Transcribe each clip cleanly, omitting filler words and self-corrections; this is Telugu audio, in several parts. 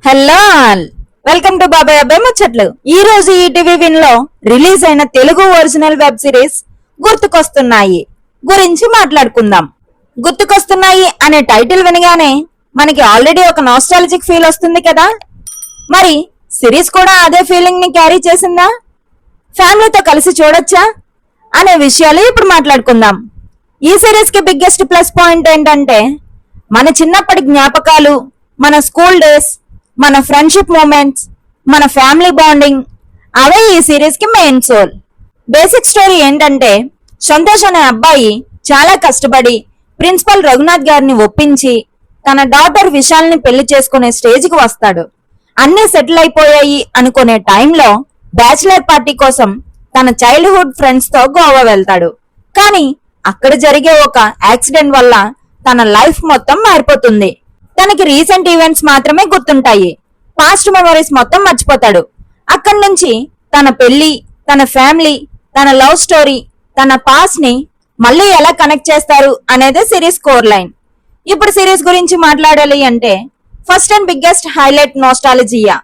హలో ఆల్, వెల్కమ్ టు బాబాయ్ అబ్బాయి ముచ్చట్లు. ఈ రోజు ఈటీవీ విన్ లో రిలీజ్ అయిన తెలుగు ఒరిజినల్ వెబ్ సిరీస్ గుర్తుకొస్తున్నాయి గురించి మాట్లాడుకుందాం. గుర్తుకొస్తున్నాయి అనే టైటిల్ వినగానే మనకి ఆల్రెడీ ఒక నాస్టాలజిక్ ఫీల్ వస్తుంది కదా. మరి సిరీస్ కూడా అదే ఫీలింగ్ ని క్యారీ చేసిందా? ఫ్యామిలీతో కలిసి చూడొచ్చా అనే విషయాలు ఇప్పుడు మాట్లాడుకుందాం. ఈ సిరీస్ కి బిగ్గెస్ట్ ప్లస్ పాయింట్ ఏంటంటే మన చిన్నప్పటి జ్ఞాపకాలు, మన స్కూల్ డేస్, మన ఫ్రెండ్షిప్ మూమెంట్స్, మన ఫ్యామిలీ బాండింగ్, అవే ఈ సిరీస్ కి మెయిన్ సోల్. బేసిక్ స్టోరీ ఏంటంటే సంతోష్ అనే అబ్బాయి చాలా కష్టపడి ప్రిన్సిపల్ రఘునాథ్ గారిని ఒప్పించి తన డాటర్ విశాల్ని పెళ్లి చేసుకునే స్టేజ్ కి వస్తాడు. అన్ని సెటిల్ అయిపోయాయి అనుకునే టైంలో బ్యాచిలర్ పార్టీ కోసం తన చైల్డ్హుడ్ ఫ్రెండ్స్ తో గోవా వెళ్తాడు. కానీ అక్కడ జరిగే ఒక యాక్సిడెంట్ వల్ల తన లైఫ్ మొత్తం మారిపోతుంది. తనకి రీసెంట్ ఈవెంట్స్ మాత్రమే గుర్తుంటాయి, పాస్ట్ మెమరీస్ మొత్తం మర్చిపోతాడు. అక్కడి నుంచి తన పెళ్లి, తన ఫ్యామిలీ, తన లవ్ స్టోరీ, తన పాస్ట్ ని మళ్ళీ ఎలా కనెక్ట్ చేస్తారు అనేదే సిరీస్ కోర్ లైన్. ఇప్పుడు సిరీస్ గురించి మాట్లాడాలి అంటే first and biggest highlight nostalgia.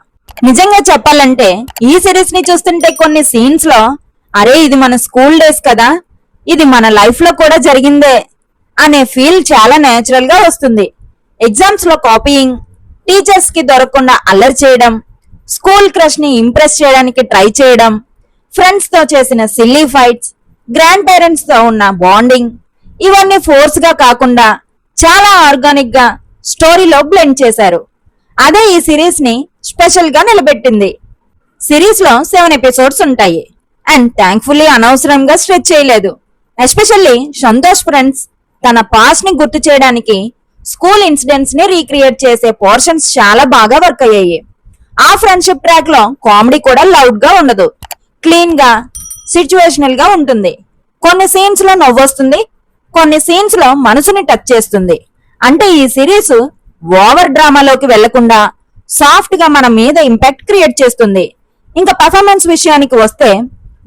నిజంగా చెప్పాలంటే ఈ సిరీస్ ని చూస్తుంటే కొన్ని సీన్స్ లో అరే ఇది మన స్కూల్ డేస్ కదా, ఇది మన లైఫ్ లో కూడా జరిగిందే అనే ఫీల్ చాలా నేచురల్ గా వస్తుంది. ఎగ్జామ్స్ లో కాపీయింగ్, టీచర్స్ కి దొరకకుండా అల్లరి చేయడం, స్కూల్ క్రష్ ని ఇంప్రెస్ చేయడానికి ట్రై చేయడం, ఫ్రెండ్స్ తో చేసిన సిల్లీ ఫైట్స్, గ్రాండ్ పేరెంట్స్ తో ఉన్న బాండింగ్, ఇవన్నీ ఫోర్స్ గా కాకుండా చాలా ఆర్గానిక్ గా స్టోరీలో బ్లెండ్ చేశారు. అదే ఈ సిరీస్ ని స్పెషల్ గా నిలబెట్టింది. సిరీస్ లో 7 ఎపిసోడ్స్ ఉంటాయి అండ్ థ్యాంక్ఫుల్లీ అనవసరంగా స్ట్రెచ్ చేయలేదు. ఎస్పెషల్లీ సంతోష్ ఫ్రెండ్స్ తన పాస్ట్ ని గుర్తు చేయడానికి స్కూల్ ఇన్సిడెంట్స్ ని రీక్రియేట్ చేసే పోర్షన్స్ చాలా బాగా వర్క్ అయ్యాయి. ఆ ఫ్రెండ్షిప్ ట్రాక్ లో కామెడీ కూడా లౌడ్ గా ఉండదు, క్లీన్ గా సిచ్యువేషనల్ గా ఉంటుంది. కొన్ని సీన్స్ లో నవ్వొస్తుంది, కొన్ని సీన్స్ లో మనసుని టచ్ చేస్తుంది. అంటే ఈ సిరీస్ ఓవర్ డ్రామాలోకి వెళ్లకుండా సాఫ్ట్ గా మన మీద ఇంపాక్ట్ క్రియేట్ చేస్తుంది. ఇంకా పర్ఫార్మెన్స్ విషయానికి వస్తే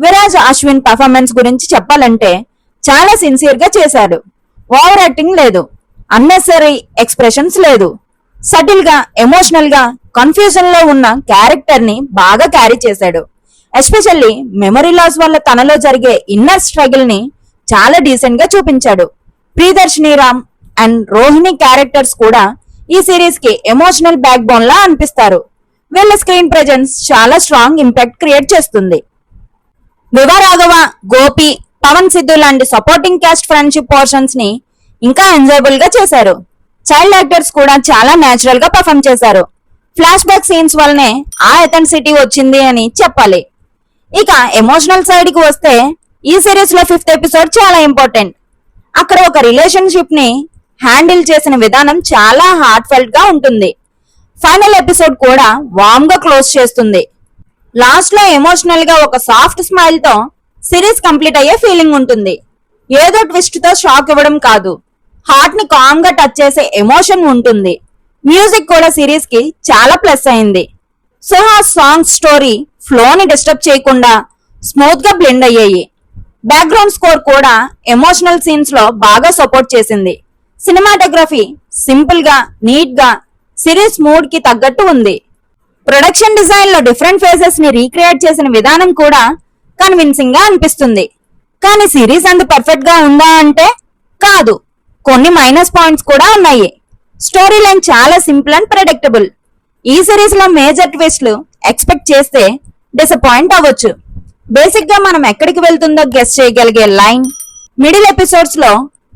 విరాజ్ అశ్విన్ పర్ఫార్మెన్స్ గురించి చెప్పాలంటే చాలా సిన్సియర్ గా చేశాడు. ఓవర్ యాక్టింగ్ లేదు, అన్నెసరీ ఎక్స్ప్రెషన్స్ లేదు. సటిల్ గా, ఎమోషనల్ గా కన్ఫ్యూజన్ లో ఉన్న క్యారెక్టర్ ని బాగా క్యారీ చేశాడు. ఎస్పెషల్లీ మెమరీ లాస్ వల్ల తనలో జరిగే ఇన్నర్ స్ట్రగుల్ ని చాలా డీసెంట్ గా చూపించాడు. ప్రియదర్శిని రామ్ అండ్ రోహిణి క్యారెక్టర్స్ కూడా ఈ సిరీస్ కి ఎమోషనల్ బ్యాక్ బోన్ లా అనిపిస్తారు. వీళ్ళ స్క్రీన్ ప్రెజెన్స్ చాలా స్ట్రాంగ్ ఇంపాక్ట్ క్రియేట్ చేస్తుంది. వివా రాఘవ, గోపి, పవన్ సిద్ధు లాంటి సపోర్టింగ్ క్యాస్ట్ ఫ్రెండ్షిప్ పోర్షన్స్ ని ఇంకా ఎంజాయబుల్ గా చేశారు. చైల్డ్ యాక్టర్స్ కూడా చాలా నేచురల్ గా పర్ఫామ్ చేశారు. ఫ్లాష్ బ్యాక్ సీన్స్ వల్లనే ఆ ఎథెంటిసిటీ వచ్చింది అని చెప్పాలి. ఇక ఎమోషనల్ సైడ్ కి వస్తే ఈ సిరీస్ లో 5th ఎపిసోడ్ చాలా ఇంపార్టెంట్. అక్కడ ఒక రిలేషన్షిప్ ని హ్యాండిల్ చేసిన విధానం చాలా హార్ట్ ఫెల్ట్ గా ఉంటుంది. ఫైనల్ ఎపిసోడ్ కూడా వామ్ గా క్లోజ్ చేస్తుంది. లాస్ట్ లో ఎమోషనల్ గా ఒక సాఫ్ట్ స్మైల్ తో సిరీస్ కంప్లీట్ అయ్యే ఫీలింగ్ ఉంటుంది. ఏదో ట్విస్ట్ తో షాక్ ఇవ్వడం కాదు, హార్ట్ ని కామ్ గా టచ్ చేసే ఎమోషన్ ఉంటుంది. మ్యూజిక్ కూడా సిరీస్ కి చాలా ప్లస్ అయింది. సుహాస్ సాంగ్ స్టోరీ ఫ్లో ని డిస్టర్బ్ చేయకుండా స్మూత్ గా బ్లెండ్ అయ్యాయి. బ్యాక్గ్రౌండ్ స్కోర్ కూడా ఎమోషనల్ సీన్స్ లో బాగా సపోర్ట్ చేసింది. సినిమాటోగ్రఫీ సింపుల్ గా, నీట్ గా సిరీస్ మూడ్ కి తగ్గట్టు ఉంది. ప్రొడక్షన్ డిజైన్ లో డిఫరెంట్ ఫేసెస్ ని రీక్రియేట్ చేసిన విధానం కూడా కన్విన్సింగ్ గా అనిపిస్తుంది. కానీ సిరీస్ అంత పర్ఫెక్ట్ గా ఉందా అంటే కాదు, కొన్ని మైనస్ పాయింట్స్ కూడా ఉన్నాయి. స్టోరీ లైన్ చాలా సింపుల్ అండ్ ప్రెడిక్టబుల్. ఈ సిరీస్ లో మేజర్ ట్విస్ట్లు ఎక్స్పెక్ట్ చేస్తే డిసప్పాయింట్ అవ్వచ్చు. బేసిక్ గా మనం ఎక్కడికి వెళ్తుందో గెస్ చేయగలిగే లైన్, మిడిల్ ఎపిసోడ్స్ లో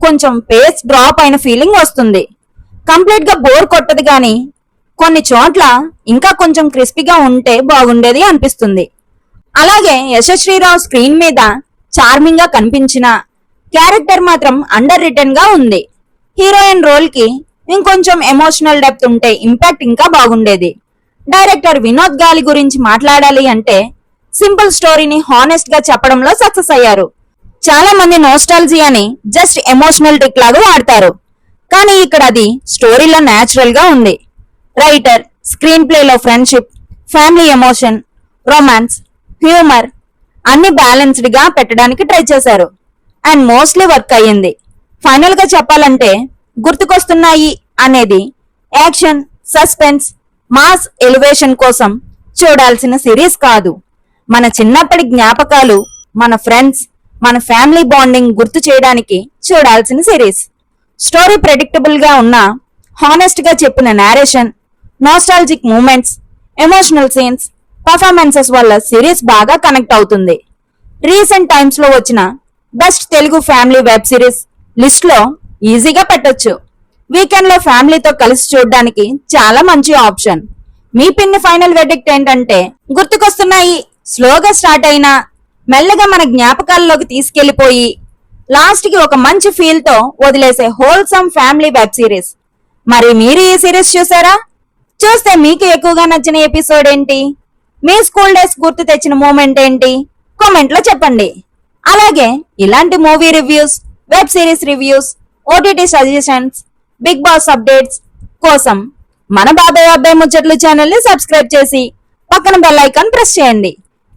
కొంచెం పేస్ డ్రాప్ అయిన ఫీలింగ్ వస్తుంది. కంప్లీట్ గా బోర్ కొట్టదు, గానీ కొన్ని చోట్ల ఇంకా కొంచెం క్రిస్పీగా ఉంటే బాగుండేది అనిపిస్తుంది. అలాగే యశశ్రీరావు స్క్రీన్ మీద చార్మింగ్ గా కనిపించిన క్యారెక్టర్ మాత్రం అండర్ రిటర్న్ గా ఉంది. హీరోయిన్ రోల్ కి ఇంకొంచెం ఎమోషనల్ డెప్త్ ఉంటే ఇంపాక్ట్ ఇంకా బాగుండేది. డైరెక్టర్ వినోద్ గాలి గురించి మాట్లాడాలి అంటే సింపుల్ స్టోరీని హానెస్ట్ గా చెప్పడంలో సక్సెస్ అయ్యారు. చాలా మంది నోస్టాలజియాని జస్ట్ ఎమోషనల్ ట్రిక్ లాగా వాడతారు, కానీ ఇక్కడ అది స్టోరీలో నేచురల్ గా ఉంది. రైటర్ స్క్రీన్ ప్లే లో friendship, family emotion, romance, humour అన్ని బ్యాలెన్స్డ్ గా పెట్టడానికి ట్రై చేశారు అండ్ మోస్ట్లీ వర్క్ అయ్యింది. ఫైనల్ గా చెప్పాలంటే గుర్తుకొస్తున్నాయి అనేది యాక్షన్, సస్పెన్స్, మాస్ ఎలివేషన్ కోసం చూడాల్సిన సిరీస్ కాదు. మన చిన్నప్పటి జ్ఞాపకాలు, మన ఫ్రెండ్స్, మన ఫ్యామిలీ బాండింగ్ గుర్తు చేయడానికి చూడాల్సిన సిరీస్. స్టోరీ ప్రెడిక్టబుల్ గా ఉన్నా హానెస్ట్ గా చెప్పిన narration, nostalgic moments, emotional scenes, performances వల్ల సిరీస్ బాగా కనెక్ట్ అవుతుంది. రీసెంట్ టైమ్స్ లో వచ్చిన best Telugu family web series list లో ఈజీగా పెట్టొచ్చు. వీకెండ్ లో ఫ్యామిలీతో కలిసి చూడడానికి చాలా మంచి ఆప్షన్. మీ పిన్ని ఫైనల్ వెర్డిక్ట్ ఏంటంటే, గుర్తుకొస్తున్నాయి స్లోగా స్టార్ట్ అయినా మెల్లగా మన జ్ఞాపకాల్లోకి తీసుకెళ్లిపోయి లాస్ట్ కి ఒక మంచి ఫీల్ తో వదిలేసే హోల్సమ్ ఫ్యామిలీ వెబ్ సిరీస్. మరి మీరు ఈ సిరీస్ చూసారా? చూస్తే మీకు ఎక్కువగా నచ్చిన ఎపిసోడ్ ఏంటి? మీ స్కూల్ డేస్ గుర్తు తెచ్చిన మూమెంట్ ఏంటి? కామెంట్ లో చెప్పండి. అలాగే ఇలాంటి movie reviews, web series reviews, OTT suggestions, Bigg Boss updates కోసం మన బాబాయ్ అబ్బాయి ముచ్చట్లు ఛానల్ ని సబ్స్క్రైబ్ చేసి పక్కన బెల్ ఐకాన్ ప్రెస్ చేయండి.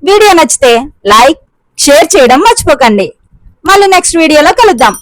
వీడియో నచ్చితే లైక్, షేర్ చేయడం మర్చిపోకండి. మళ్ళీ నెక్స్ట్ వీడియోలో కలుద్దాం.